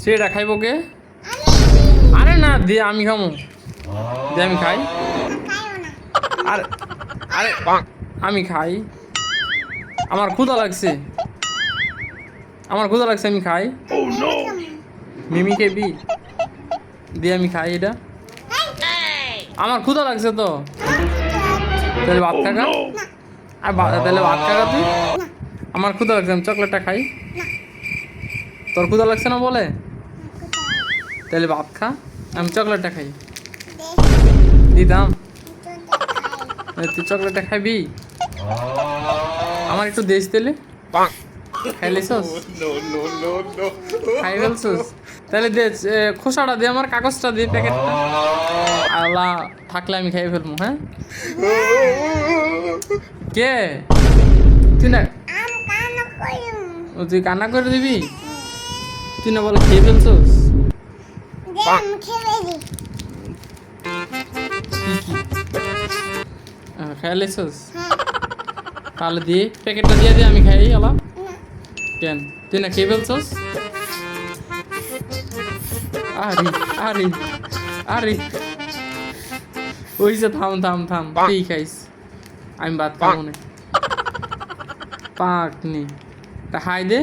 সেটা খাইব কে? আরে না দে আমি খামো, দে আমি খাই। আরে আরে আমি খাই, আমার ক্ষুধা লাগছে, আমার ক্ষুধা লাগছে, আমি খাই। মিমি খেবি? দিয়ে আমি খাই এটা, আমার ক্ষুধা লাগছে তো। তাহলে ভাত খাগা, আর তাহলে ভাত খাগা তুই। আমার ক্ষুধা লাগছে, আমি চকলেটটা খাই। তোর ক্ষুধা লাগছে না বলে? তাহলে ভাত খা, আমি চকলেটটা খাই। দিতাম, তুই চকলেটটা খাবি? আমার একটু দেশ তেলে খাইলেছস, খাই ফেলছস? তাহলে দে, খোসাটা দে, আমার কাগজটা দে, প্যাকেটটা। আল্লাহ থাকলে আমি খাই ফেলবো। হ্যাঁ কে তুই না, তুই কান্না করে দিবি? তুই না বলে খেয়ে ফেলছস? খেয়ালেছস? তাহলে দিয়ে প্যাকেটটা দিয়ে দিয়ে আমি খাই। আলা কেন তুই না খেয়ে ফেলছস? আরে আরে আরে ওই যে থাম থাম থাম, তুই খাইস, আমি ভাত খাবো না। পাক নি তা খাই দে।